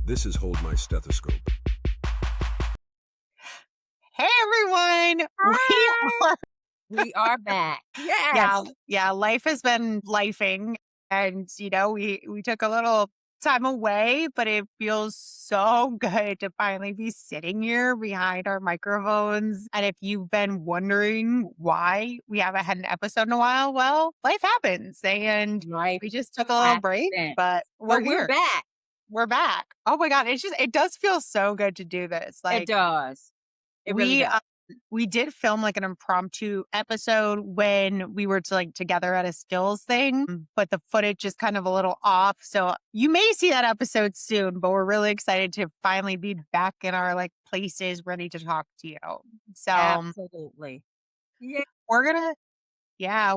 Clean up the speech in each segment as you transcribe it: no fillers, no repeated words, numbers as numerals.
This is Hold My Stethoscope. Hey everyone! We Hi, are we are back. yeah, Yes. yeah, life has been lifing and we took a little time away, but it feels so good to finally be sitting here behind our microphones. And if you've been wondering why we haven't had an episode in a while, well, life happens and Life we just took a little break, accident. but we're But we're here. back. We're back. Oh my god, it does feel so good to do this. It does. It really We does. we did film like an impromptu episode when we were together at a skills thing, but the footage is kind of a little off. So you may see that episode soon, but we're really excited to finally be back in our like places ready to talk to you. So Absolutely. Yeah. we're gonna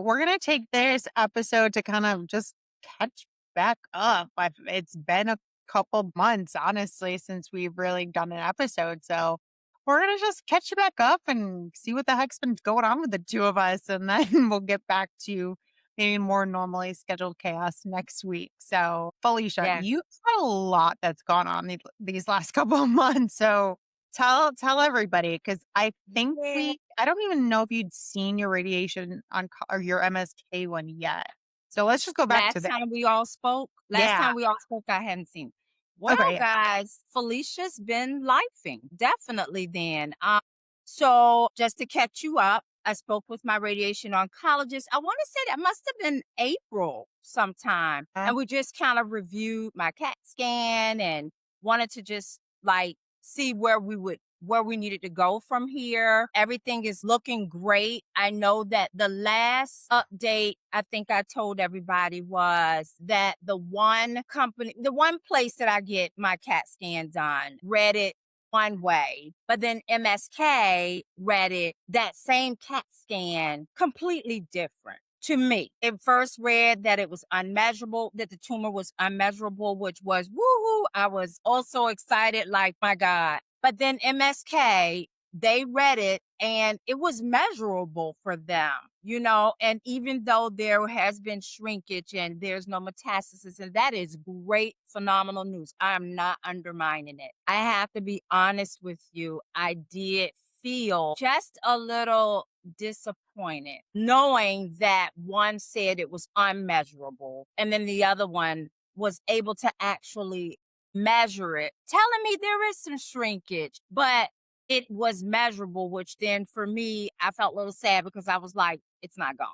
we're gonna take this episode to kind of just catch back up. It's been a couple months, honestly, since we've really done an episode. So we're gonna just catch you back up and see what the heck's been going on with the two of us, and then we'll get back to maybe more normally scheduled chaos next week. So, Felicia, Yes. you've had a lot that's gone on these last couple of months. So tell everybody because I think Yeah. I don't even know if you'd seen your radiation or your MSK one yet. So let's just go back to Last that. time we all spoke, Yeah. I hadn't seen. Well, Okay. guys, Felicia's been lifing. Definitely then. So just to catch you up, I spoke with my radiation oncologist. I want to say that must have been April sometime. Uh, And we just kind of reviewed my CAT scan and wanted to just like see where we needed to go from here. Everything is looking great. I know that the last update I think I told everybody was that the one place that I get my CAT scan done read it one way, but then MSK read it, that same CAT scan, completely different. To me, it first read that it was unmeasurable, that the tumor was unmeasurable, which was woohoo. I was also excited, like, my God. But then MSK, they read it and it was measurable for them, and even though there has been shrinkage and there's no metastasis, and that is great, phenomenal news. I'm not undermining it. I have to be honest with you. I did feel just a little disappointed knowing that one said it was unmeasurable and then the other one was able to actually measure it, telling me there is some shrinkage, but it was measurable, which then for me, I felt a little sad because I was like, it's not gone.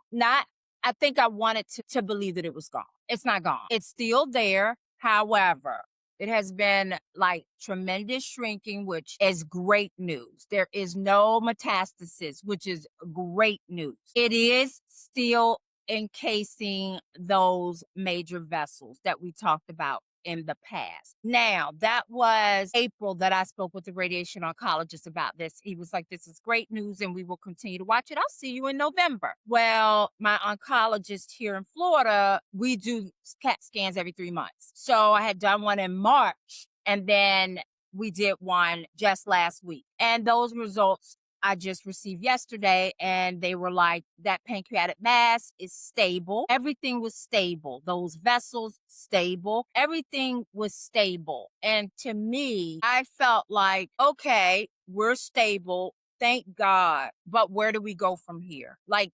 I think I wanted to believe that it was gone. It's not gone. It's still there. However, it has been like tremendous shrinking, which is great news. There is no metastasis, which is great news. It is still encasing those major vessels that we talked about in the past. Now, that was April that I spoke with the radiation oncologist about this. He was like, this is great news and we will continue to watch it. I'll see you in November. Well, my oncologist here in Florida, we do CAT scans every 3 months. So I had done one in March and then we did one just last week. And those results I just received yesterday, and they were like, that pancreatic mass is stable. Everything was stable. Those vessels, stable. Everything was stable. And to me, I felt like, okay, we're stable. Thank God. But where do we go from here? Like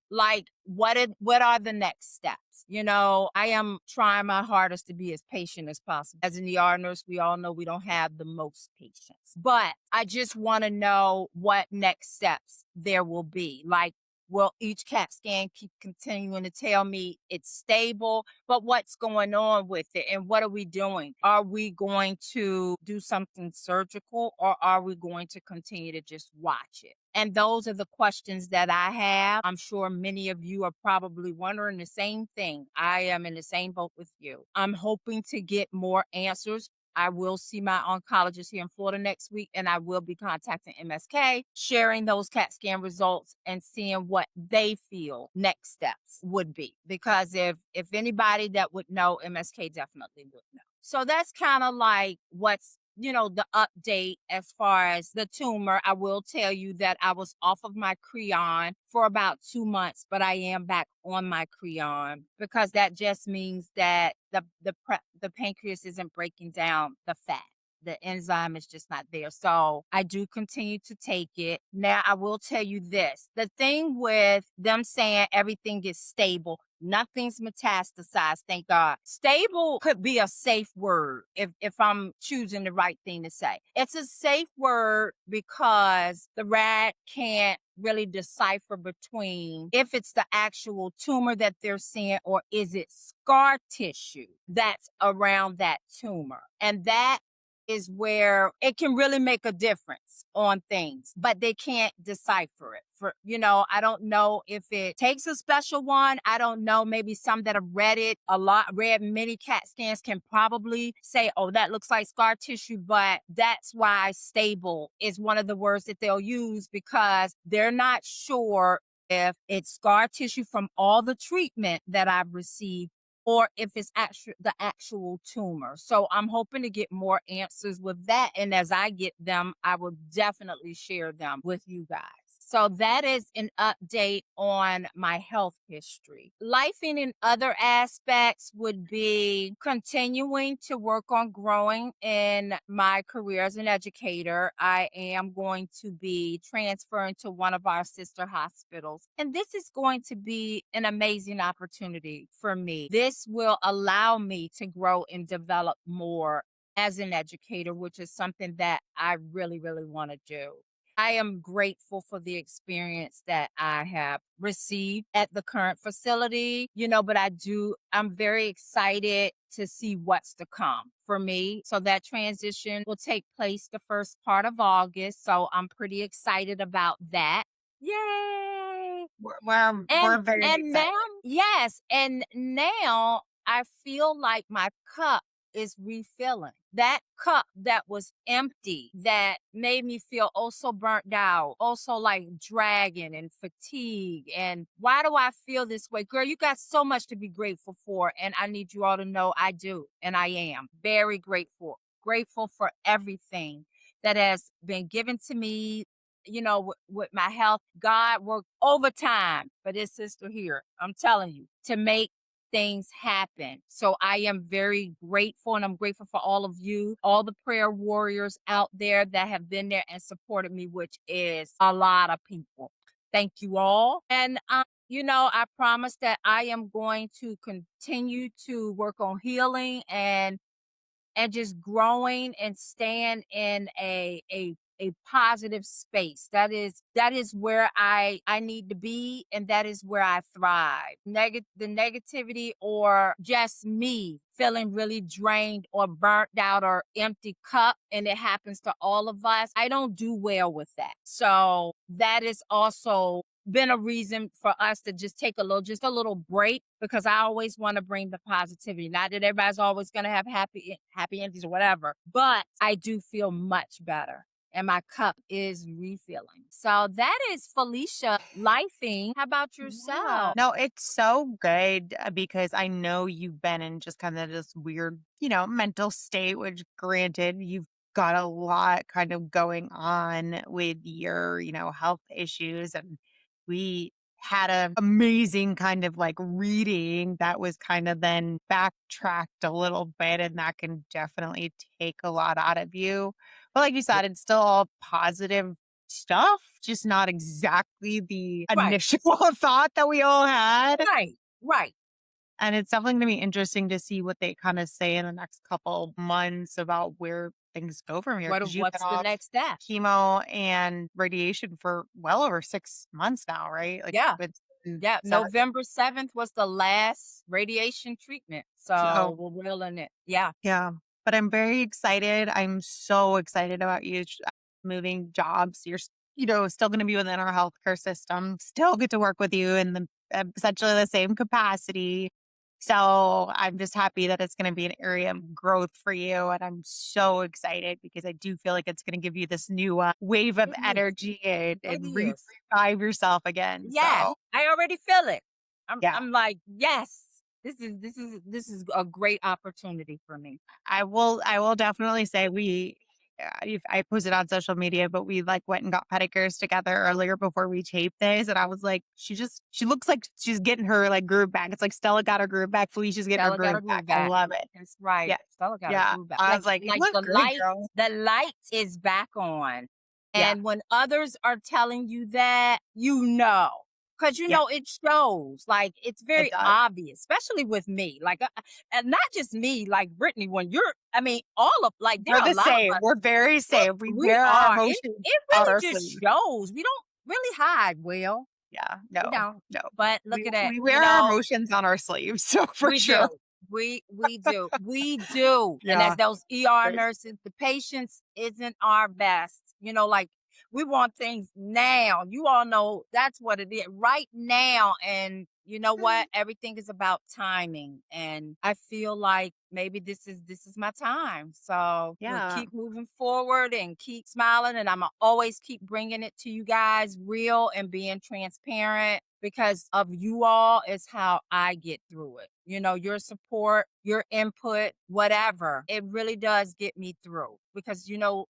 what are the next steps? I am trying my hardest to be as patient as possible. As an ER nurse, we all know we don't have the most patience. But I just want to know what next steps there will be. Like, will each CAT scan keep continuing to tell me it's stable? But what's going on with it? And what are we doing? Are we going to do something surgical or are we going to continue to just watch it? And those are the questions that I have. I'm sure many of you are probably wondering the same thing. I am in the same boat with you. I'm hoping to get more answers. I will see my oncologist here in Florida next week, and I will be contacting MSK, sharing those CAT scan results and seeing what they feel next steps would be. Because if anybody that would know, MSK definitely would know. So that's kind of like what's the update as far as the tumor. I will tell you that I was off of my Creon for about 2 months, but I am back on my Creon because that just means that the pancreas isn't breaking down the fat. the enzyme is just not there. So I do continue to take it. Now I will tell you this. The thing with them saying everything is stable, nothing's metastasized, thank God. Stable could be a safe word if I'm choosing the right thing to say. It's a safe word because the rat can't really decipher between if it's the actual tumor that they're seeing or is it scar tissue that's around that tumor. And that is where it can really make a difference on things, but they can't decipher it. I don't know if it takes a special one. I don't know. Maybe some that have read it a lot, read many CAT scans can probably say, oh, that looks like scar tissue, but that's why stable is one of the words that they'll use because they're not sure if it's scar tissue from all the treatment that I've received or if it's the actual tumor. So I'm hoping to get more answers with that. And as I get them, I will definitely share them with you guys. So that is an update on my health history. Life in other aspects would be continuing to work on growing in my career as an educator. I am going to be transferring to one of our sister hospitals, and this is going to be an amazing opportunity for me. This will allow me to grow and develop more as an educator, which is something that I really, really want to do. I am grateful for the experience that I have received at the current facility, but I'm very excited to see what's to come for me. So that transition will take place the first part of August. So I'm pretty excited about that. Yay! We're And very and excited. now, yes, and now I feel like my cup is refilling. That cup that was empty, that made me feel also burnt out, also like dragging and fatigue. And why do I feel this way? Girl, you got so much to be grateful for. And I need you all to know I do. And I am very grateful. Grateful for everything that has been given to me, with my health. God worked overtime for this sister here. I'm telling you, to make things happen. So I am very grateful, and I'm grateful for all of you, all the prayer warriors out there that have been there and supported me, which is a lot of people. Thank you all. And I promise that I am going to continue to work on healing and just growing and staying in a positive space. That is where I need to be, and that is where I thrive. The negativity or just me feeling really drained or burnt out or empty cup, and it happens to all of us. I don't do well with that. So that is also been a reason for us to just take just a little break, because I always want to bring the positivity. Not that everybody's always going to have happy endings or whatever, but I do feel much better and my cup is refilling. So that is Felicia lifing. How about Yeah. yourself? No, it's so good because I know you've been in just kind of this weird, mental state, which granted, you've got a lot kind of going on with your, health issues. And we had an amazing kind of like reading that was kind of then backtracked a little bit, and that can definitely take a lot out of you. But like you said, it's still all positive stuff, just not exactly the Right, initial thought that we all had. right, right. And it's definitely going to be interesting to see what they kind of say in the next couple months about where things go from here. Because you've been What's the off next step? chemo and radiation for well over 6 months now, right? Like Yeah. it's been Yeah, seven. November 7th was the last radiation treatment. So So we're reeling it. Yeah. yeah, but I'm very excited. I'm so excited about you moving jobs. You're, still going to be within our healthcare system. Still get to work with you in the essentially the same capacity. So I'm just happy that it's going to be an area of growth for you, and I'm so excited because I do feel like it's going to give you this new wave of It is. energy and, It and is. revive yourself again. Yes. So I already feel it. I'm yeah. I'm like, yes. This is a great opportunity for me. I will definitely say I posted on social media, but we like went and got pedicures together earlier before we taped this. And I was like, she looks like she's getting her like groove back. It's like Stella got her groove back. Felicia's getting her Stella got groove a back. groove I back. love it. That's right. Yeah. Stella got a Yeah. groove back. I Like was like, you like look great, girl. the light is back on. Yeah. And when others are telling you that, you know, because you Yeah. know it shows. Like it's It very does. obvious, especially with me. Like, and not just me. Like Brittany, when you're, I mean, all of like there We're are a the lot of same. us. We're very same. We We wear our are. emotions It on really our just sleeves. shows. We don't really hide well. Yeah. We No. don't. No. But look at that. We You wear our know, emotions on our sleeves. So for we sure. do. We do. We do. And as Yeah. those ER Right. nurses, the patience isn't our best. You know, like we want things now. You all know that's what it is right now. And you know what? Everything is about timing. And I feel like maybe this is my time. So we'll Yeah. keep moving forward and keep smiling. And I'm gonna always keep bringing it to you guys real and being transparent because of you all is how I get through it. You know, your support, your input, whatever. It really does get me through because you don't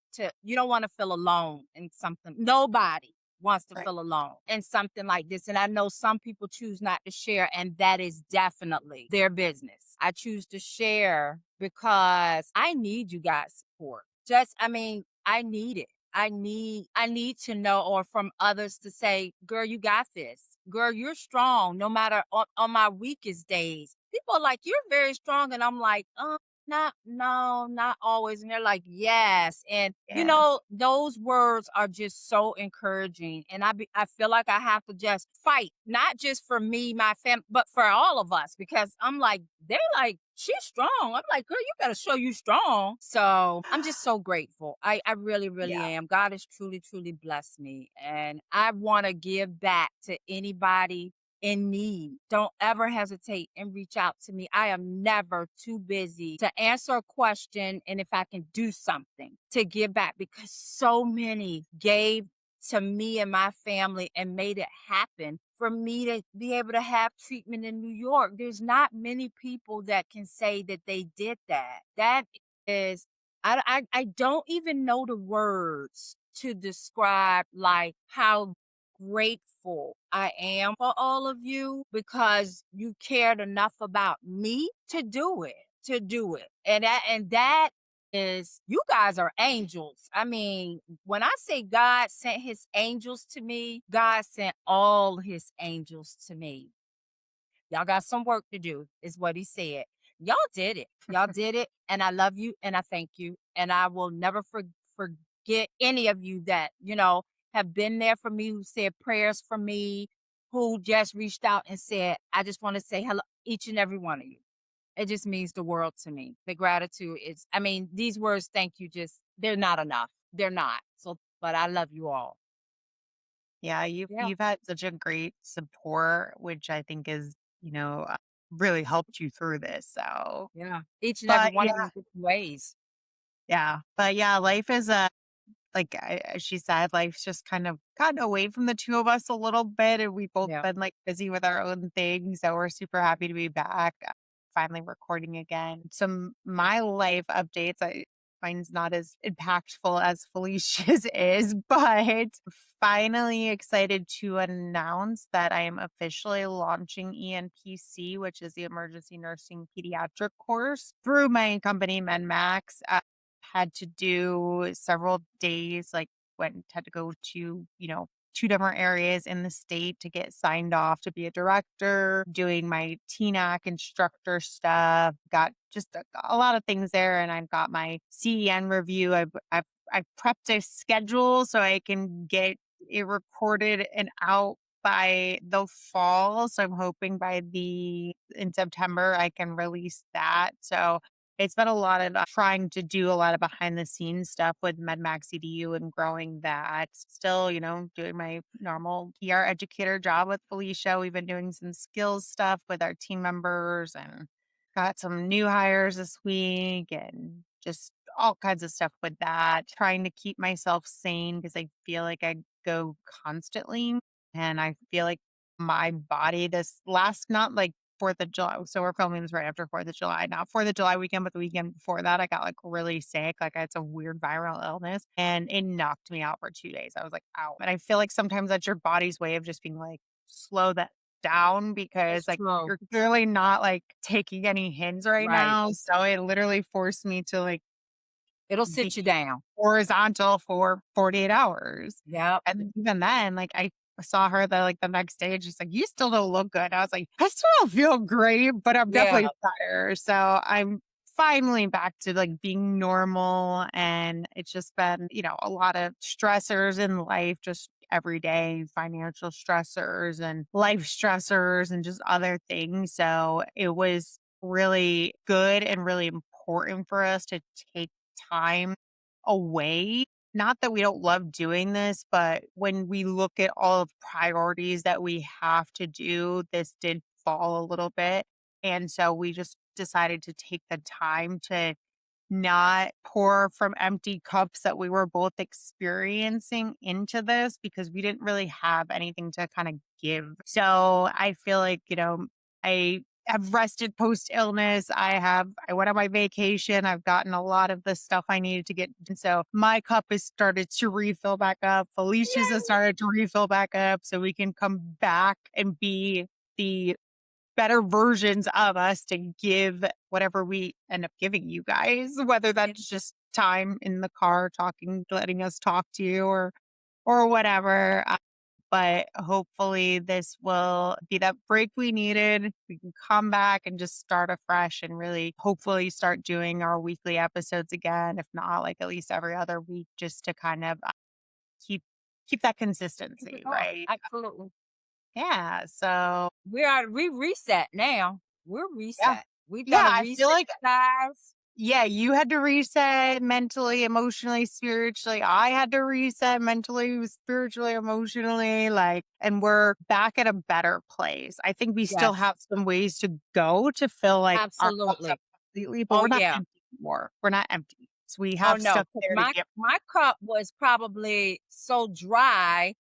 want to feel alone in something. Nobody wants to Right. feel alone in something like this. And I know some people choose not to share, and that is definitely their business. I choose to share because I need you guys' support. I mean, I need it. I need to know or from others to say, girl, you got this. Girl, you're strong no matter on my weakest days. People are like, you're very strong. And I'm like, not no, not always. And they're like, yes. And Yes. those words are just so encouraging. And I feel like I have to just fight, not just for me, my family, but for all of us, because I'm like, they're like, she's strong. I'm like, girl, you gotta show you strong. So I'm just so grateful. I really, really Yeah. am. God has truly, truly blessed me. And I want to give back to anybody in need. Don't ever hesitate and reach out to me. I am never too busy to answer a question and if I can do something to give back because so many gave to me and my family and made it happen for me to be able to have treatment in New York. There's not many people that can say that they did that. That is I don't even know the words to describe like how grateful I am for all of you because you cared enough about me to do it, to do it. And that is you guys are angels. I mean, when I say God sent his angels to me, God sent all his angels to me. Y'all got some work to do, is what he said. Y'all did it. Y'all did it. And I love you and I thank you. And I will never forget any of you that, have been there for me, who said prayers for me, who just reached out and said, I just want to say hello, each and every one of you. It just means the world to me. The gratitude is, I mean, these words, thank you, they're not enough. They're not. So, but I love you all. Yeah, Yeah. you've had such a great support, which I think is, really helped you through this. So, Yeah. Each and every but one yeah, of you in different ways. yeah, but yeah, life is a like as she said, life's just kind of gotten away from the two of us a little bit, and we've both Yeah. been like busy with our own things. So we're super happy to be back, finally recording again. Some my life updates, mine's not as impactful as Felicia's is, but finally excited to announce that I am officially launching ENPC, which is the Emergency Nursing Pediatric course through my company, Med Max. Had to do several days, like had to go to, two different areas in the state to get signed off to be a director, doing my TNAC instructor stuff, got just a lot of things there. And I've got my CEN review. I've prepped a schedule so I can get it recorded and out by the fall. So I'm hoping in September I can release that. So it's been a lot of trying to do a lot of behind the scenes stuff with Med Max Edu and growing that. Still, doing my normal PR educator job with Felicia. We've been doing some skills stuff with our team members and got some new hires this week and just all kinds of stuff with that. Trying to keep myself sane because I feel like I go constantly and I feel like my body this last not like 4th of July. So we're filming this right after 4th of July. Not 4th of July weekend, but the weekend before that, I got like really sick. Like I had some weird viral illness and it knocked me out for 2 days. I was like, ow. And I feel like sometimes that's your body's way of just being like, slow that down because It's like true. you're clearly not like taking any hints right Right. now. So it literally forced me to like It'll be sit you down. horizontal for 48 hours. Yep. And even then, like, I saw her the next day, and she's like, "You still don't look good." I was like, "I still don't feel great, but I'm Yeah. definitely better." So I'm finally back to like being normal. And it's just been, a lot of stressors in life, just every day, financial stressors and life stressors and just other things. So it was really good and really important for us to take time away. Not that we don't love doing this, but when we look at all of the priorities that we have to do, this did fall a little bit. And so we just decided to take the time to not pour from empty cups that we were both experiencing into this because we didn't really have anything to kind of give. So I feel like, I have rested post illness. I went on my vacation. I've gotten a lot of the stuff I needed to get. And so my cup has started to refill back up. Felicia's has Yay. started to refill back up so we can come back and be the better versions of us to give whatever we end up giving you guys, whether Yeah. that's just time in the car talking, letting us talk to you or whatever. But hopefully this will be that break we needed. We can come back and just start afresh and really hopefully start doing our weekly episodes again. If not, like at least every other week, just to kind of keep keep that Keep it consistency, going. right? Absolutely. Yeah. So We reset now. We're yeah. reset. We've Yeah, done a I feel reset, like guys. yeah, you had to reset mentally, emotionally, spiritually. I had to reset mentally, spiritually, emotionally, like, and we're back at a better place. I think we still Yes. have some ways to go to fill like our cups up Absolutely. completely, but Oh we're not yeah. empty anymore. We're not empty. So we Oh have no. stuff 'Cause there to give. my cup was probably so dry.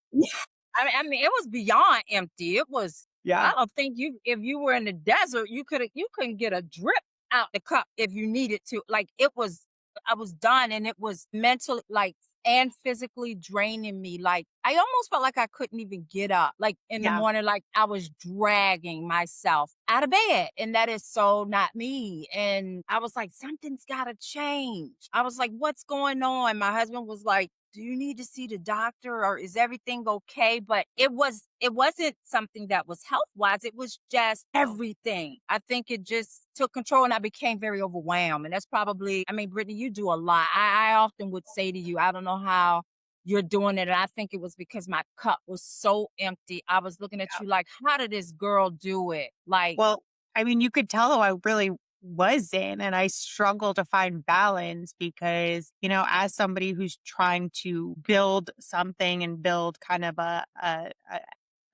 I mean, it was beyond empty. It was. Yeah. I don't think if you were in the desert, you couldn't get a drip out the cup if you needed to. Like it was, I was done, and it was mentally like and physically draining me. Like I almost felt like I couldn't even get up. Like in the Yeah. morning, like I was dragging myself out of bed, and that is so not me. And I was like, something's got to change. I was like, what's going on? My husband was like, do you need to see the doctor or is everything okay? But it wasn't something that was health wise. It was just everything. I think it just took control and I became very overwhelmed. And that's probably, I mean, Brittany, you do a lot. I often would say to you, I don't know how you're doing it. And I think it was because my cup was so empty. I was looking at you like, how did this girl do it? Like, Well, I mean, you could tell I really wasn't, and I struggle to find balance because, as somebody who's trying to build something and build kind of I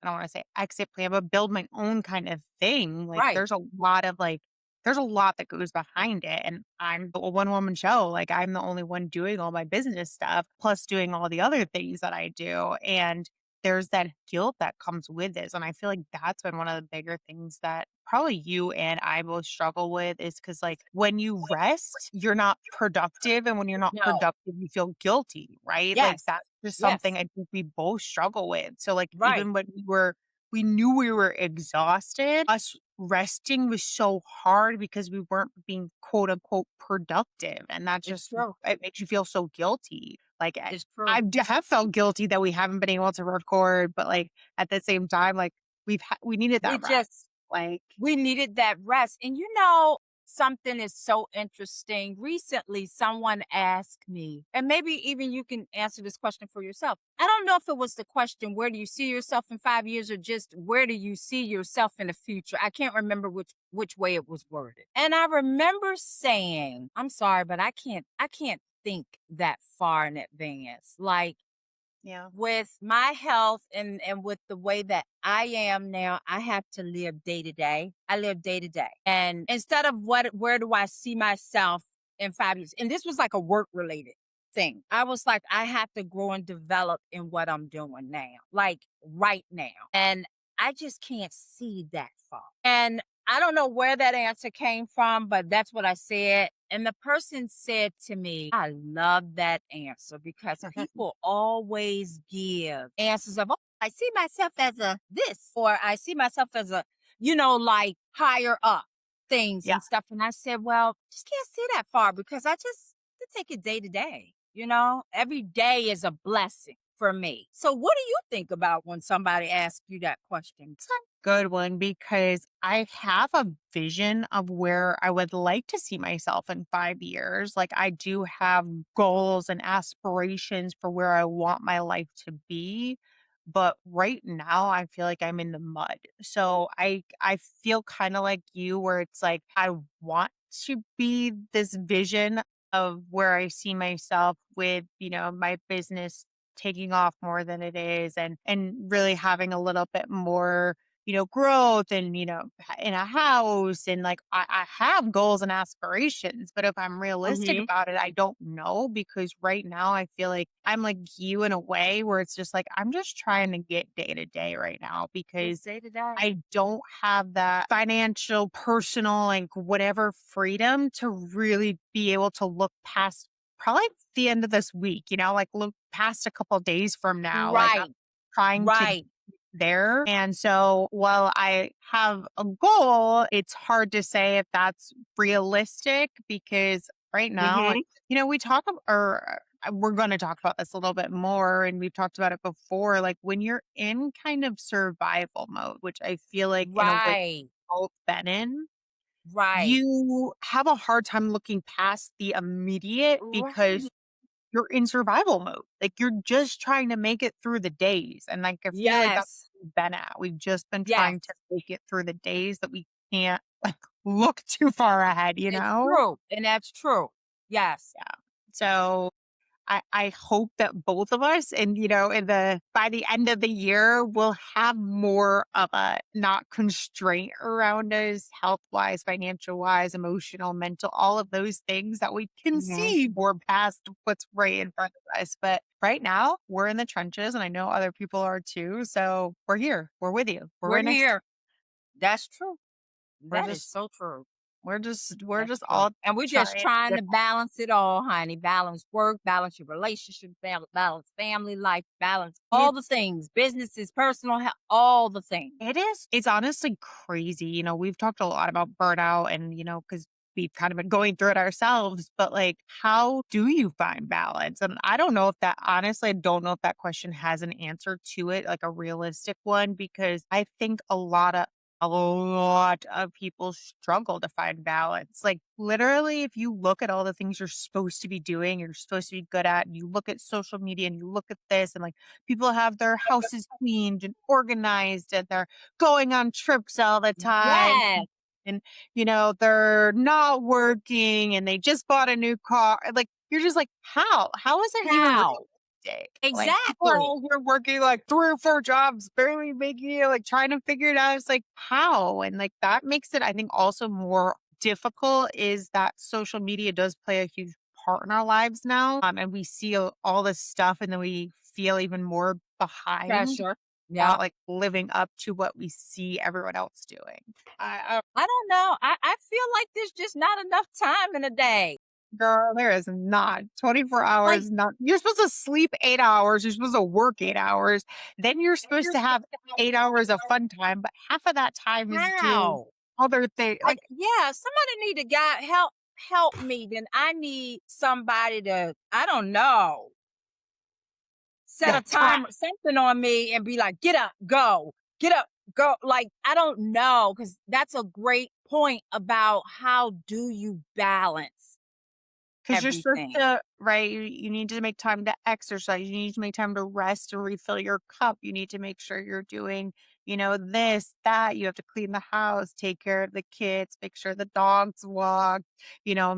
don't want to say exit plan, but build my own kind of thing. Like right, there's a lot that goes behind it. And I'm a one woman show. Like I'm the only one doing all my business stuff, plus doing all the other things that I do. And there's that guilt that comes with this. And I feel like that's been one of the bigger things that probably you and I both struggle with is because, like, when you rest, you're not productive. And when you're not no, productive, you feel guilty, right? Like, yes, that's just something yes, I think we both struggle with. So, like, right. even when we knew we were exhausted, us resting was so hard because we weren't being quote unquote productive. And that It's just, true. it makes you feel so guilty. Like, It's true. have felt guilty that we haven't been able to record, but like at the same time, like we needed We that rest. just Like, we needed that rest. And something is so interesting. Recently, someone asked me, and maybe even you can answer this question for yourself. I don't know if it was the question, where do you see yourself in 5 years, or just where do you see yourself in the future? I can't remember which way it was worded. And I remember saying, I'm sorry, but I can't think that far in advance. Like yeah, with my health and with the way that I am now, I have to live day to day. I live day to day. And instead of where do I see myself in 5 years? And this was like a work related thing. I was like, I have to grow and develop in what I'm doing now, like right now. And I just can't see that far. And I don't know where that answer came from, but that's what I said. And the person said to me, I love that answer because people always give answers of, oh, I see myself as a this, or I see myself as a, like higher up things Yeah. and stuff. And I said, well, just can't see that far because I just to take it day to day. Every day is a blessing for me. So, what do you think about when somebody asks you that question? It's a good one because I have a vision of where I would like to see myself in 5 years. Like, I do have goals and aspirations for where I want my life to be. But right now, I feel like I'm in the mud. So I feel kind of like you, where it's like I want to be this vision of where I see myself with, my business taking off more than it is, and really having a little bit more, growth, and, in a house, and like I have goals and aspirations, but if I'm realistic Hmm. about it, I don't know, because right now I feel like I'm like you in a way where it's just like I'm just trying to get day to day right now, because Just day to day. I don't have that financial, personal, like whatever freedom to really be able to look past probably the end of this week, like look past a couple days from now. Like I'm Right. trying to get Right. there. And so while I have a goal, it's hard to say if that's realistic, because right now, Hmm. we talk or we're going to talk about this a little bit more, and we've talked about it before, like when you're in kind of survival mode, which I feel like in a way we've Right. both been in, Right. you have a hard time looking past the immediate, because Right. you're in survival mode. Like you're just trying to make it through the days. And like I feel like that's Yes. what we've been at. We've just been trying to Yes. make it through the days that we can't like look too far ahead, you It's know? true. And that's true. Yes. Yeah. So I hope that both of us, and in the by the end of the year, we'll have more of a not constraint around us, health wise, financial wise, emotional, mental, all of those things, that we can Hmm. see more past what's right in front of us. But right now we're in the trenches, and I know other people are too. So we're here. We're with you. We're We're right next to here. That's true. you. We're That is just so true. we're That's just true. all And we're just trying to trying get to balance it all, honey. Balance work, balance your relationship, balance family life, balance all the it's things, businesses, personal health, all the things. It is. It's honestly crazy. We've talked a lot about burnout, and, because we've kind of been going through it ourselves, but like, how do you find balance? And I don't know if that, honestly, I don't know if that question has an answer to it, like a realistic one, because I think a lot of people struggle to find balance. Like literally, if you look at all the things you're supposed to be doing, you're supposed to be good at, and you look at social media and you look at this, and like people have their houses cleaned and organized, and they're going on trips all the time. Yes. And, they're not working, and they just bought a new car. Like, you're just like, how is it even How? realistic? Like, people are Exactly. all here working like 3 or 4 jobs, barely making it, like trying to figure it out. It's like, how? And like, that makes it, I think, also more difficult, is that social media does play a huge part in our lives now. And we see all this stuff, and then we feel even more behind, Pressure. Yeah. not like living up to what we see everyone else doing. I I don't know. I feel like there's just not enough time in a day. Girl, there is not 24 Like, hours. Not You're supposed to sleep 8 hours. You're supposed to work 8 hours. Then you're supposed you're to have supposed to have 8 hours of fun time, but half of that time is doing how? other things. Like, Like, yeah, somebody need to guide help me. Then I need somebody to, I don't know, set the a time. timer, something on me and be like, get up, go, get up, go. Like, I don't know. Cause that's a great point about how do you balance Because you're supposed everything. to, right? You need to make time to exercise. You need to make time to rest and refill your cup. You need to make sure you're doing, this, that. You have to clean the house, take care of the kids, make sure the dogs walk,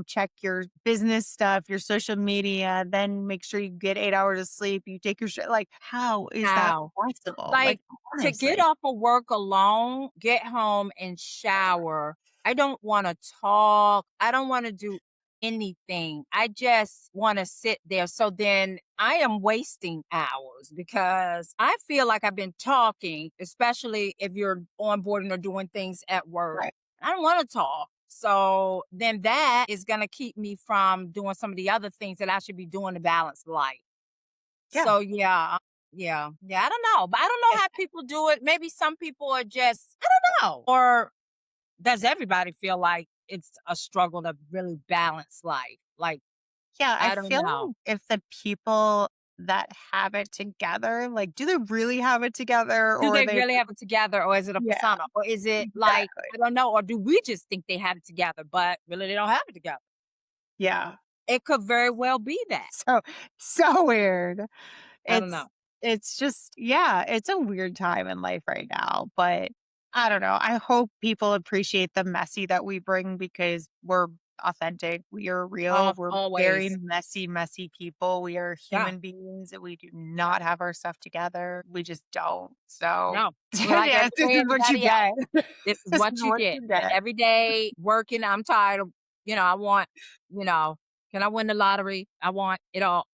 check your business stuff, your social media, then make sure you get 8 hours of sleep. You take your shit. Like, how is that How? possible? Like, Like, to get honestly. off of work alone, get home and shower. I don't want to talk. I don't want to do anything. I just want to sit there. So then I am wasting hours because I feel like I've been talking, especially if you're onboarding or doing things at work. Right. I don't want to talk. So then that is going to keep me from doing some of the other things that I should be doing to balance life. Yeah. So yeah. I don't know, but I don't know how people do it. Maybe some people are just, I don't know. Or does everybody feel like it's a struggle to really balance life? Like, Yeah, I I don't feel know. like if the people that have it together, like, do they really have it together Do or are they they really just have it together, or is it a yeah, persona? Or is it like, exactly. I don't know, or do we just think they have it together, but really they don't have it together? Yeah. It could very well be that. So so weird. I don't know. It's just yeah, it's a weird time in life right now, but I don't know. I hope people appreciate the messy that we bring because we're authentic, we are real, we're very Always. messy, messy people. We are Yeah. human beings and we do not have our stuff together. We just don't. So, No. Like yeah, every this day, is what you everybody else. get. This is This what is you what get. you get. Every day working, I'm tired of, I want, you know, can I win the lottery? I want it all,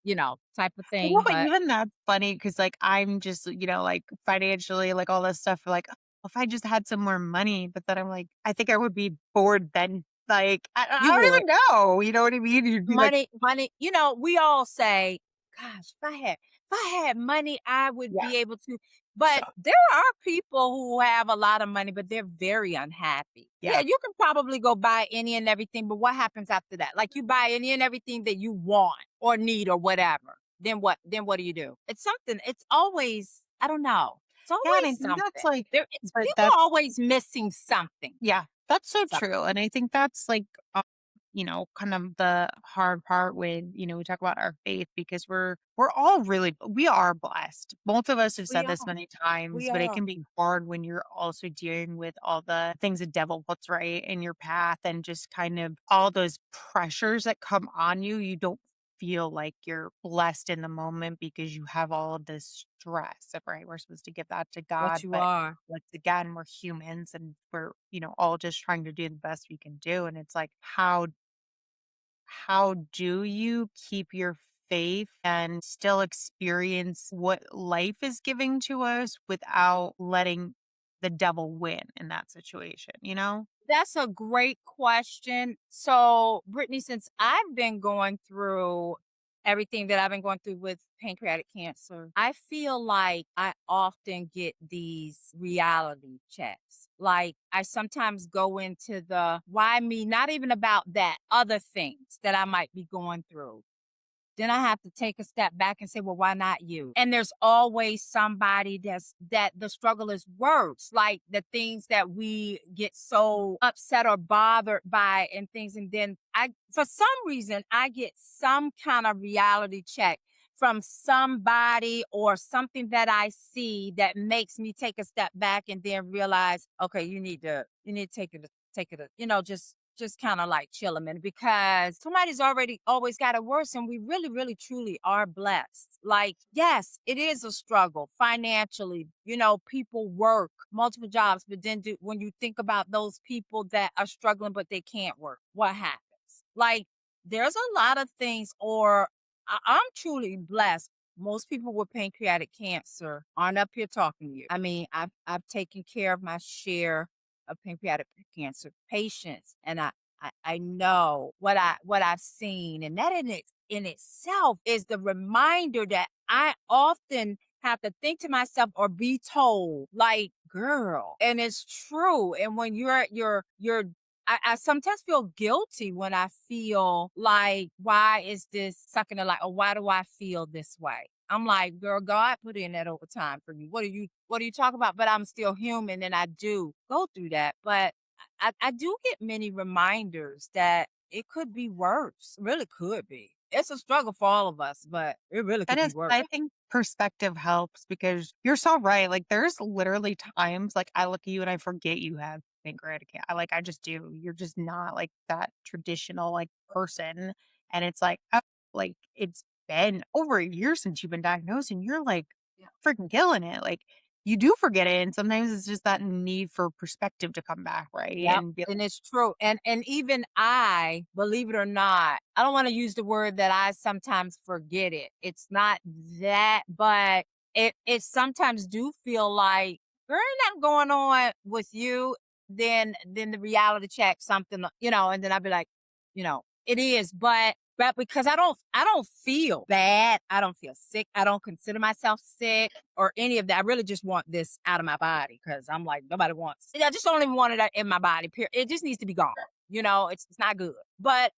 type of I know, thing. but But even that's funny because, like, I'm just, like, financially, like, all this stuff, like, "Oh, if I just had some more money," but then I'm like, I think I would be bored then, like, I you don't would. even know, you know what I mean? You'd be like Money, we all say, "Gosh, if I had money, I would yeah, be able to." so But there are people who have a lot of money, but they're very unhappy. Yeah, yeah. you can probably go buy any and everything, but what happens after that? Like you buy any and everything that you want or need or whatever. Then what? Then what do you do? It's something. It's always, I don't know. It's Yeah, and always I think that's, something. like It's but people are that's always missing something. yeah, that's so So true, and I think that's, like, kind of the hard part when, we talk about our faith because we're all really we are blessed. Both of us have we said are. this many We times, but it are. can be hard when you're also dealing with all the things the devil puts right in your path and just kind of all those pressures that come on you. You don't feel like you're blessed in the moment because you have all of this stress, right? We're supposed to give that to But God, you but are. once again, we're humans and we're, all just trying to do the best we can do. And it's like, how do you keep your faith and still experience what life is giving to us without letting the devil win in that situation, you know? That's a great question. So, Brittany, since I've been going through everything that I've been going through with pancreatic cancer, I feel like I often get these reality checks. Like, I sometimes go into the why me, not even about that, other things that I might be going through. Then I have to take a step back and say, well, why not you? And there's always somebody that the struggle is worse, like the things that we get so upset or bothered by and things. And then for some reason, I get some kind of reality check from somebody or something that I see that makes me take a step back and then realize, okay, you need to take it, just kind of like chill a minute because somebody's already always got it worse and we really, really, truly are blessed. Like, yes, it is a struggle financially. People work multiple jobs, but then when you think about those people that are struggling but they can't work, what happens? Like, there's a lot of things, or I'm truly blessed. Most people with pancreatic cancer aren't up here talking to you. I mean, I've taken care of my share of pancreatic cancer patients, and I know what I've seen, and that in itself is the reminder that I often have to think to myself or be told, like, girl, and it's true. And when you're at your I sometimes feel guilty when I feel like, why is this sucking the life, or why do I feel this way? I'm like, girl, God put in that overtime for me. What are you talking about? But I'm still human and I do go through that. But I do get many reminders that it could be worse. Really could be. It's a struggle for all of us, but it really That could be is worse. I think perspective helps because you're so right. Like there's literally times like I look at you and I forget you have pancreatic I just do. You're just not like that traditional like person. And it's like, oh, like it's been over a year since you've been diagnosed and you're like Yeah. freaking killing it. Like you do forget it. And sometimes it's just that need for perspective to come back, right? Yep, And be like, and it's true. And even I, believe it or not, I don't wanna use the word that I sometimes forget it. It's not that, but it sometimes do feel like, "Girl, ain't nothing going on with you." then the reality check something, and then I'd be like, it is, but because I don't feel bad, I don't feel sick, I don't consider myself sick or any of that. I really just want this out of my body because I'm like, nobody wants. I just don't even want it in my body. Period. It just needs to be gone. It's not good. But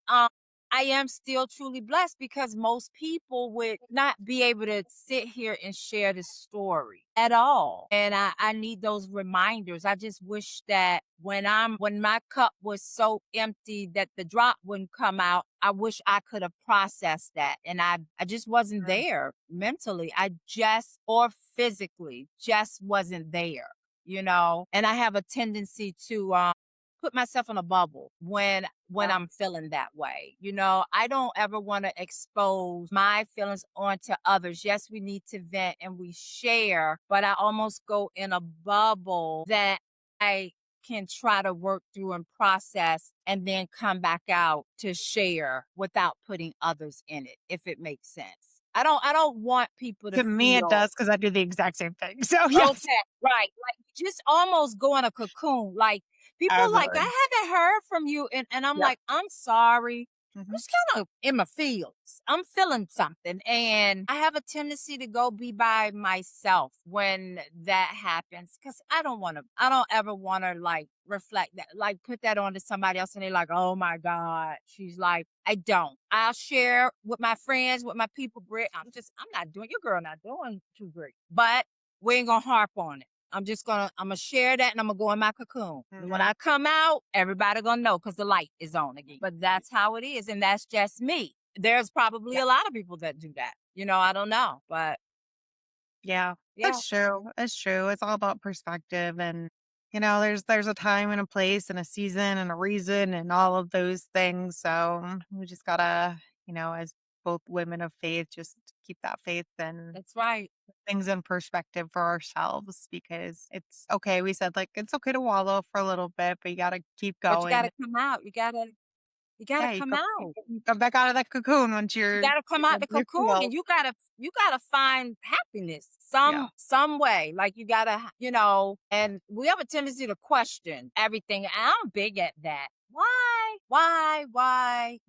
I am still truly blessed because most people would not be able to sit here and share this story at all. And I need those reminders. I just wish that when my cup was so empty that the drop wouldn't come out, I wish I could have processed that. And I just wasn't Mm. there mentally. Or physically just wasn't there. And I have a tendency to put myself in a bubble when Yeah. I'm feeling that way. I don't ever want to expose my feelings onto others. Yes, we need to vent and we share, but I almost go in a bubble that I can try to work through and process and then come back out to share without putting others in it, if it makes sense. I don't want people to To me, it feel does because I do the exact same thing. So, yes, okay, right. Like you just almost go in a cocoon. Like people like, absolutely. I haven't heard from you. And I'm Yep. like, I'm sorry. I'm Mhm. just kind of in my feels. I'm feeling something. And I have a tendency to go be by myself when that happens. Cause I don't ever want to like reflect that, like put that onto somebody else and they're like, oh my God. She's like, I don't. I'll share with my friends, with my people, Britt. I'm not doing, your girl not doing too great. But we ain't gonna harp on it. I'm gonna share that and I'm gonna go in my cocoon. And when Mhm. I come out, everybody gonna know because the light is on again. But that's how it is, and that's just me. There's probably Yeah. a lot of people that do that. I don't know, but Yeah. yeah, That's true. It's true. It's all about perspective and there's a time and a place and a season and a reason and all of those things. So we just gotta, as both women of faith, just keep that faith and that's right. things in perspective for ourselves because it's okay. We said like it's okay to wallow for a little bit, but you gotta keep But you got going. to come out. You gotta Yeah, come out. you come back out of that cocoon once You you're gotta come out the you're cocoon and healed. you gotta find happiness Yeah. some way. Like you gotta, and we have a tendency to question everything. And I'm big at that. Why? Why? Why?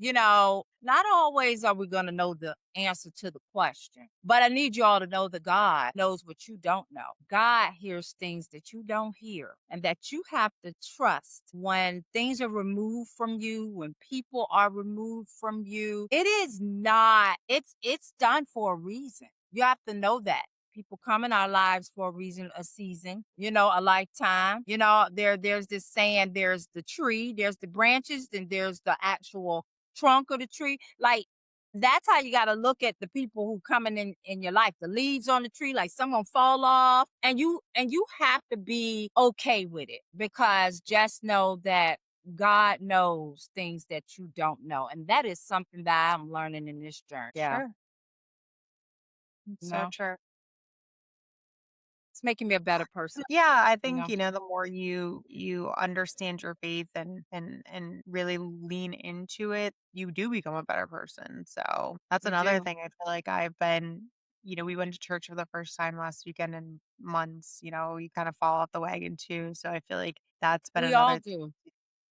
Not always are we gonna know the answer to the question. But I need you all to know that God knows what you don't know. God hears things that you don't hear, and that you have to trust when things are removed from you, when people are removed from you. It is not, it's done for a reason. You have to know that. People come in our lives for a reason, a season, a lifetime. There's this saying, there's the tree, there's the branches, then there's the actual trunk of the tree. Like that's how you got to look at the people who coming in your life. The leaves on the tree, like some gonna fall off, and you have to be okay with it because just know that God knows things that you don't know, and that is something that I'm learning in this journey. Yeah, Sure. It's you so know, true. it's making me a better person. Yeah, I You think, know, the more you understand your faith and really lean into it, you do become a better person. So that's you another do. thing I feel like I've been, we went to church for the first time last weekend in months, you kind of fall off the wagon too. So I feel like that's been We all another do.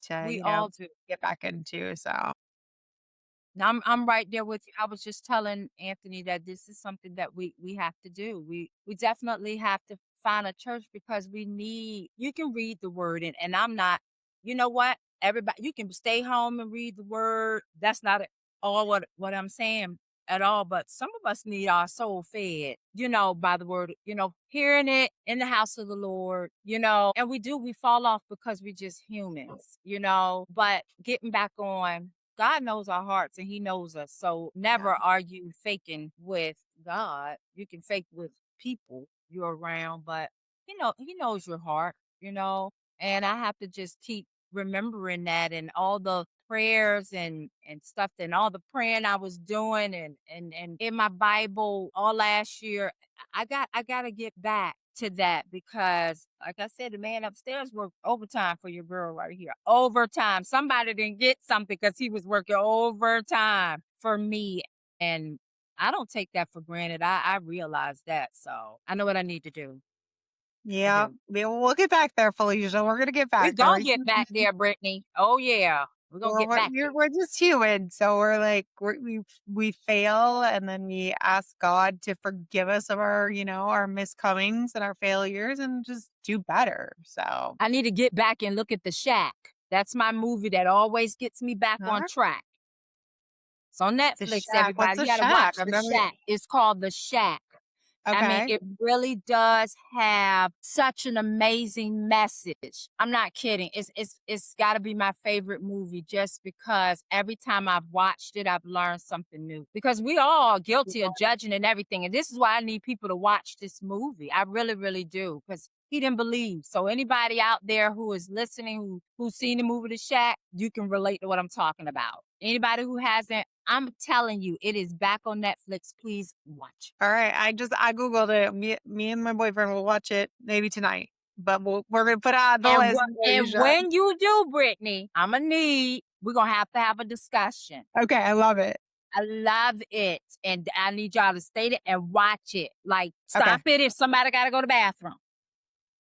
to, We all do. get back into. So Now, I'm right there with you. I was just telling Anthony that this is something that we have to do. We definitely have to find a church because we need, you can read the word, and I'm not, you know what? Everybody, you can stay home and read the word. That's not all what I'm saying at all, but some of us need our soul fed, by the word, hearing it in the house of the Lord, and we fall off because we just humans, but getting back on, God knows our hearts and he knows us. So yeah, never are you faking with God. You can fake with people you're around, but he knows your heart, and I have to just keep remembering that, and all the prayers and stuff, and all the praying I was doing, and in my Bible all last year. I got to get back to that because, like I said, the man upstairs worked overtime for your girl right here. Overtime. Somebody didn't get something because he was working overtime for me. And I don't take that for granted. I realize that. So I know what I need to do. I Yeah, do. we'll get back there, Felicia. We're gonna get We back there. gonna get back there, Brittany. Oh yeah, we're gonna Well, get back there. we're just human, so we're like we fail, and then we ask God to forgive us of our our miscomings and our failures, and just do better. So, I need to get back and look at The Shack. That's my movie that always gets me back on huh? track. It's on The Netflix, shack. What's everybody. the You gotta shack? watch I've The never. Shack. It's called The Shack. I mean, Okay. it really does have such an amazing message. I'm not kidding. It's got to be my favorite movie just because every time I've watched it, I've learned something new. Because we all are guilty of judging and everything, and this is why I need people to watch this movie. I really, really do, because he didn't believe. So anybody out there who is listening, who's seen the movie The Shack, you can relate to what I'm talking about. Anybody who hasn't, I'm telling you, it is back on Netflix. Please watch. All right. I googled it. Me and my boyfriend will watch it maybe tonight, but we're gonna put it on the list, And Felicia. when you do, Brittany, we're gonna have a discussion. Okay, I love it. I love it. And I need y'all to stay there and watch it. Like, Okay. stop it if somebody gotta go to the bathroom.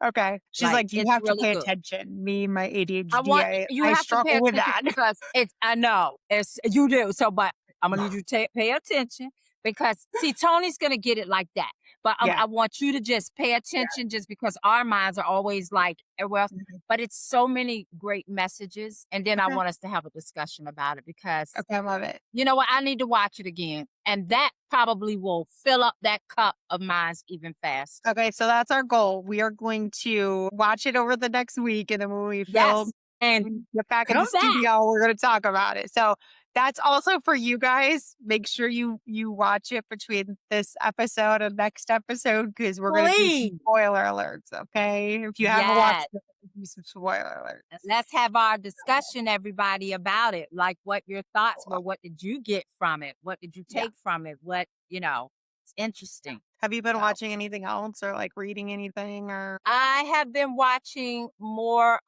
Okay. She's Like, like, you it's have to really pay good. attention. Me, my I ADHD, want I, you I have to pay struggle with attention that. because I know it's you do. So, but I'm gonna need you to pay attention because see, Tony's gonna get it like that. But Yeah. I want you to just pay Yeah. attention just because our minds are always like, well, Mhm. but it's so many great messages. And then I Okay. want us to have a discussion about it because Okay, I love it. you know what? I need to watch it again. And that probably will fill up that cup of mine even faster. Okay, so that's our goal. We are going to watch it over the next week, and then when we Yes. film And and get back in the come back. studio, we're going to talk about it. So that's also for you guys. Make sure you watch it between this episode and next episode because we're going to do some Please. spoiler alerts. Okay, if you haven't watched Yes. it, do some spoiler alerts. Let's have our discussion, everybody, about it. Like what your thoughts were. What did you get from it? What did you Yeah. take from it? It's interesting. Have you been So watching anything else or like reading anything or? I have been watching more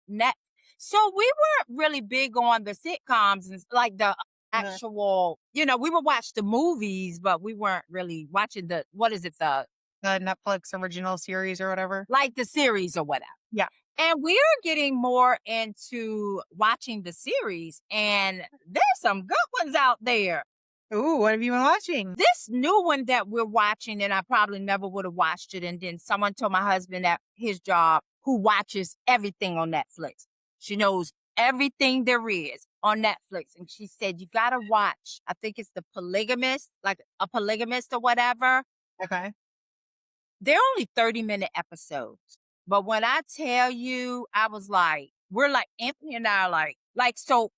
net. So we weren't really big on the sitcoms and like the Uh, actual, we would watch the movies, but we weren't really watching what is it, the Netflix original series or whatever? like the series or whatever. Yeah. And we are getting more into watching the series, and there's some good ones out there. Ooh, what have you been watching? This new one that we're watching, and I probably never would have watched it. And then someone told my husband at his job, who watches everything on Netflix. She knows everything there is on Netflix. And she said, you got to watch. I think it's The Polygamist, like a polygamist or whatever. Okay. They're only 30-minute episodes. But when I tell you, I was like, we're like, Anthony and I are like, so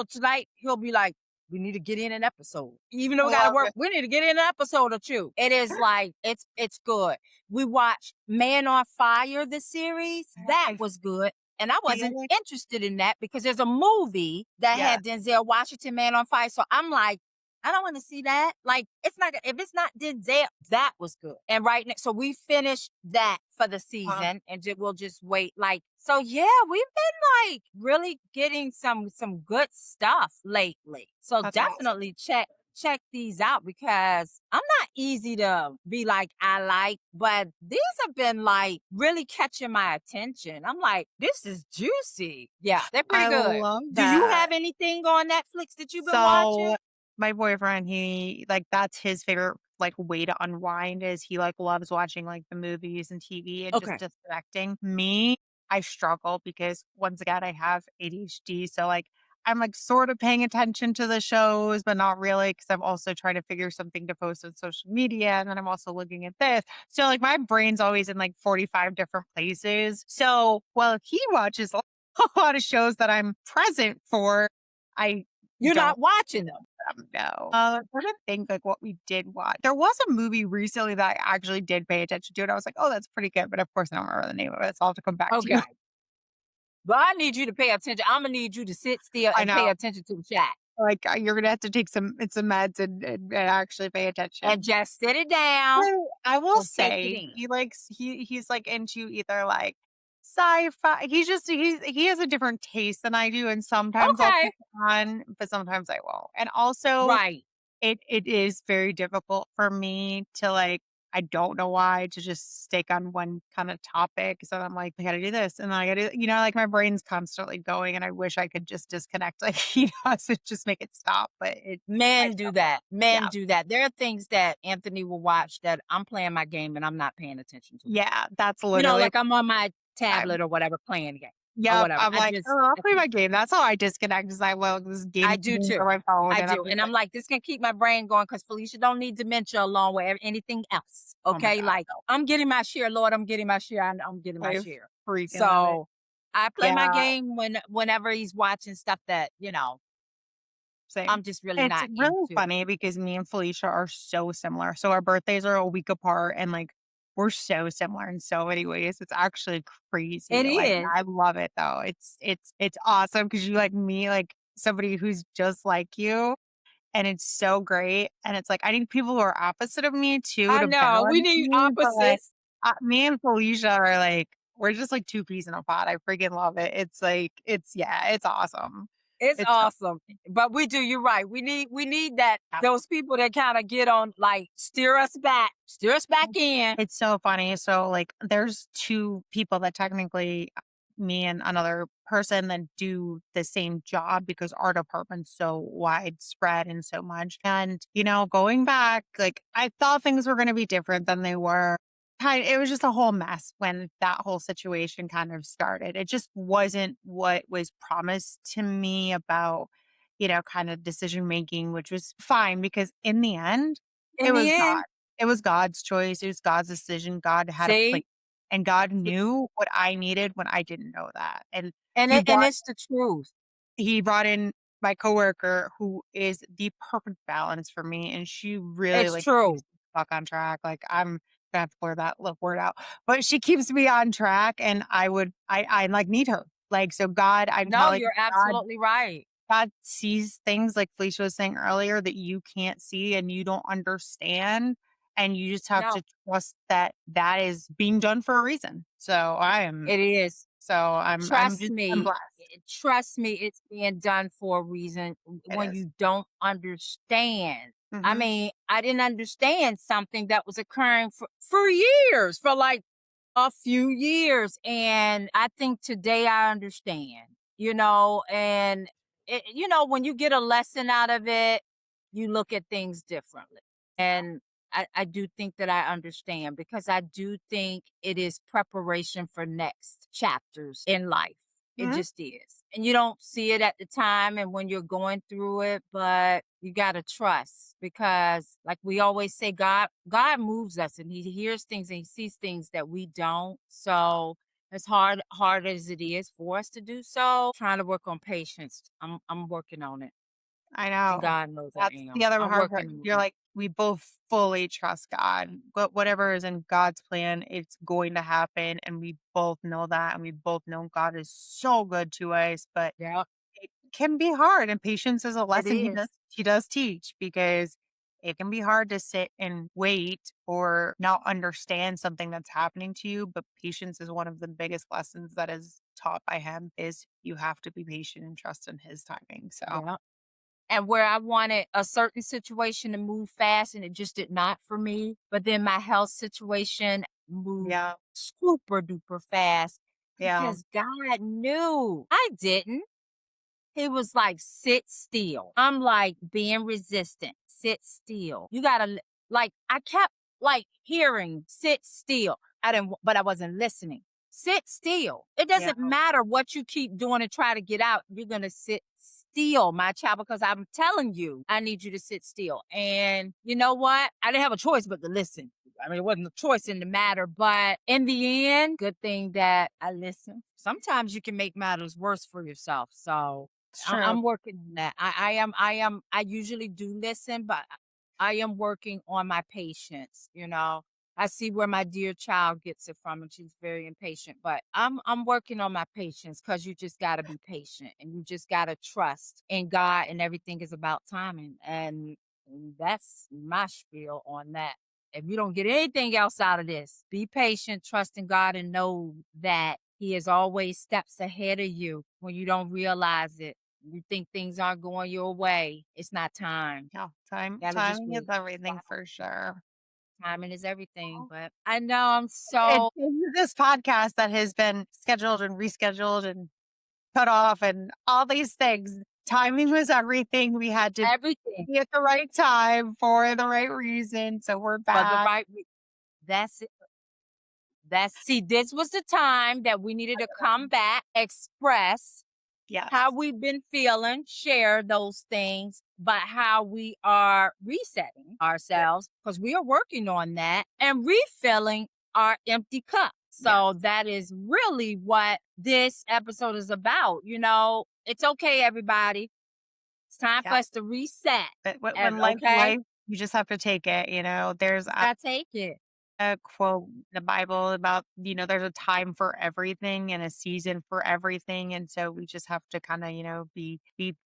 tonight he'll be like, we need to get in an episode. Even though I we gotta love work, it. we need to get in an episode or two. It is like, it's good. We watched Man on Fire, the series. That I was good. And I feel wasn't like interested in that because there's a movie that yeah. had Denzel Washington, Man on Fire. So I'm like, I don't want to see that. Like, it's not, if it's not Denzel, that was good. And right now, so we finished that for the season and we'll just wait. Like, so yeah, we've been like really getting some good stuff lately. So That's awesome. definitely check these out because I'm not easy to be like, I like, but these have been like really catching my attention. I'm like, this is juicy. Yeah, they're pretty I good. love Do you that. have anything on Netflix that you've been watching? So my boyfriend, he like that's his favorite like way to unwind is he like loves watching like the movies and TV and just Okay. disconnecting. Me, I struggle because once again I have ADHD. So like I'm like sort of paying attention to the shows, but not really because I'm also trying to figure something to post on social media. And then I'm also looking at this. So like my brain's always in like 45 different places. So while he watches a lot of shows that I'm present for, I You're don't not watching them. know. I'm trying to think like what we did watch. There was a movie recently that I actually did pay attention to, and I was like, "Oh, that's pretty good." But of course, I don't remember the name of it, so I'll have to come back to you. Okay. But I need you to pay attention. I'm gonna need you to sit still I and pay know, attention to the chat like you're gonna have to take some meds and actually pay and attention. just sit it down So, I will and take it say in. he's like into either like sci-fi. He has a different taste than I do, and sometimes I'll Okay. put it on, but sometimes I won't. And also, Right. it is very difficult for me to like I don't know why, to just stick on one kind of topic. So I'm like, I gotta do this and then I gotta, like my brain's constantly going and I wish I could just disconnect like he does and just make it stop. But I Men do struggle. that. Men Yeah. do that. There are things that Anthony will watch that I'm playing my game and I'm not paying attention to it. Yeah. That's literally Like I'm on my I'm tablet or whatever playing a game or yep. whatever. I'm like, oh, I'll I play can't. my game. That's how I disconnect is I will just I game do on too. my phone I and I'm do. just And I'm like, like, this can keep my brain going because Felicia don't need dementia along with anything else. oh my Okay. God, Like I'm getting my share, Lord. I'm getting my share. I'm getting no. my I share. freaking love it. So I play my Yeah. game whenever he's watching stuff that, Same. I'm just really It's not really into. funny because me and Felicia are so similar. So our birthdays are a week apart and like we're so similar in so many ways. It's actually It crazy. Like is. I love it though. It's awesome because you like me, like somebody who's just like you. And it's so great. And it's like I need people who are opposite of me too I to know. We balance need me. But like opposites. me and Felicia are like we're just like two peas in a pod. I freaking love it. It's like it's awesome. It's It's so awesome. But we do, you're right. We need that yeah. those people that kind of get on, like steer us back in. It's so funny. So, like, there's 2 people that technically me and another person that do the same job because our department's so widespread and so much. And, going back, like, I thought things were gonna be different than they were. It was just a whole mess when that whole situation kind of started. It just wasn't what was promised to me about, kind of decision making, which was fine because in the end, In it the was God. end, It was God's choice, it was God's decision, God had a plan, see, and God knew what I needed when I didn't know that, and and it's the truth. he brought in my coworker who is the perfect balance for me, and she really, It's like, keeps true. me stuck on track, like, I'm gonna have to blur that word out, but she keeps me on track, and I, like, need her, like, so I'm No, telling you, you're God absolutely right. God sees things like Felicia was saying earlier that you can't see and you don't understand, and you just have No, to trust that that is being done for a reason. So it is. I'm blessed. Trust me, it's being done for a reason It when is. you don't understand. I Mhm. mean, I didn't understand something that was occurring for years, for like a few years. And I think today I understand, and when you get a lesson out of it, you look at things differently. And I do think that I understand because I do think it is preparation for next chapters in life. It Mhm. just is. And you don't see it at the time and when you're going through it, but you got to trust because like we always say, God moves us and he hears things and he sees things that we don't. So as hard as it is for us to do so, trying to work on patience. I'm working on it. I And know. God knows I That's the am. other I'm hard part. working You're on it. like, we both fully trust God. But whatever is in God's plan, it's going to happen. And we both know that. And we both know God is so good to us. But Yeah, it can be hard, and patience is a it lesson is. he does teach because it can be hard to sit and wait or not understand something that's happening to you, but patience is one of the biggest lessons that is taught by him is you have to be patient and trust in his timing. So, Yeah. And where I wanted a certain situation to move fast and it just did not for me. But then my health situation moved yeah. super duper fast Yeah. because God knew I didn't. He was like, sit still. I'm like being resistant. Sit still. You gotta like I kept like hearing sit still. But I wasn't listening. Sit still. It Yeah. doesn't matter what you keep doing to try to get out. You're gonna sit still, my child, because I'm telling you, I need you to sit still. And you know what? I didn't have a choice but to listen. I mean, it wasn't a choice in the matter, but in the end, good thing that I listened. Sometimes you can make matters worse for yourself. So It's true. I'm working on that. I usually do listen, but I am working on my patience. I see where my dear child gets it from, and she's very impatient. But I'm working on my patience because you just got to be patient, and you just got to trust in God, and everything is about timing. And that's my spiel on that. If you don't get anything else out of this, be patient, trust in God, and know that He is always steps ahead of you when you don't realize it. You think things aren't going your way. It's not time. Yeah. Gotta just Timing is wait. everything for sure. timing is everything, but I know I'm It's so this podcast that has been scheduled and rescheduled and cut off and all these things. Timing was everything. We had to everything be at the right time for the right reason. So we're for the back. right that's it. See, this was the time that we needed to come back, express how Yes. we've been feeling, share those things, but how we are resetting ourselves because we are working on that and refilling our empty cup. Yes. So that is really what this episode is about. You know, it's okay, everybody. It's time for Yep. us to reset. But And when okay, life, you just have to take it. There's just gotta take it. a quote in the Bible about, there's a time for everything and a season for everything. And so we just have to kind of, be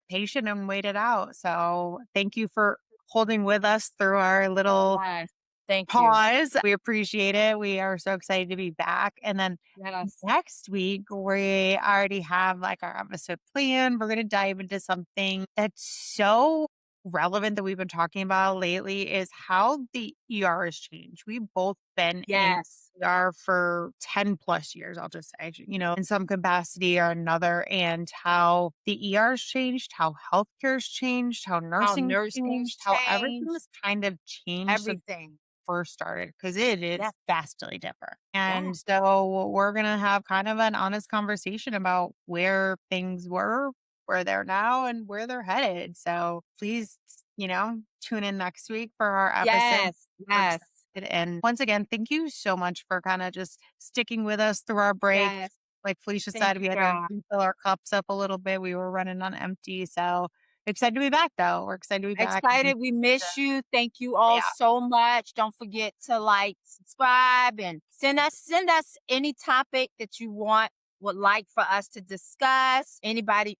patient and wait it out. So thank you for holding with us through our little Yes. Thank you. pause. We appreciate it. We are so excited to be back. And then Yes. next week, we already have like our episode planned. We're going to dive into something that's so relevant that we've been talking about lately is how the ER has changed. We've both been in Yes. ER for 10 plus years, I'll just say, in some capacity or another, and how the ER has changed, how healthcare's changed, how How nursing nursing's changed, how everything changed. has kind of changed since Everything. first started because it is Yes. vastly different. Yeah. And so we're going to have kind of an honest conversation about where things were, where they're now, and where they're headed. So please, tune in next week for our episode. Yes. We're Yes. excited. And once again, thank you so much for kind of just sticking with us through our break. Yes. Like Felicia Thank said, we you, had to God. refill our cups up a little bit. We were running on empty. So excited to be back, though. We're excited to be back. Excited. We miss you. Thank you all Yeah, so much. Don't forget to like, subscribe, and send us any topic that you would like for us to discuss. Anybody,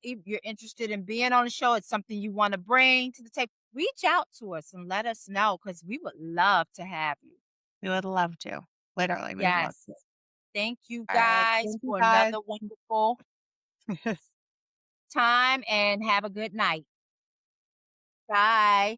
if you're interested in being on the show, it's something you want to bring to the table. Reach out to us and let us know because we would love to have you. we would love to. Literally, we'd love Yes. to. Thank you All right. guys Thank you, for guys. another wonderful time and have a good night. Bye.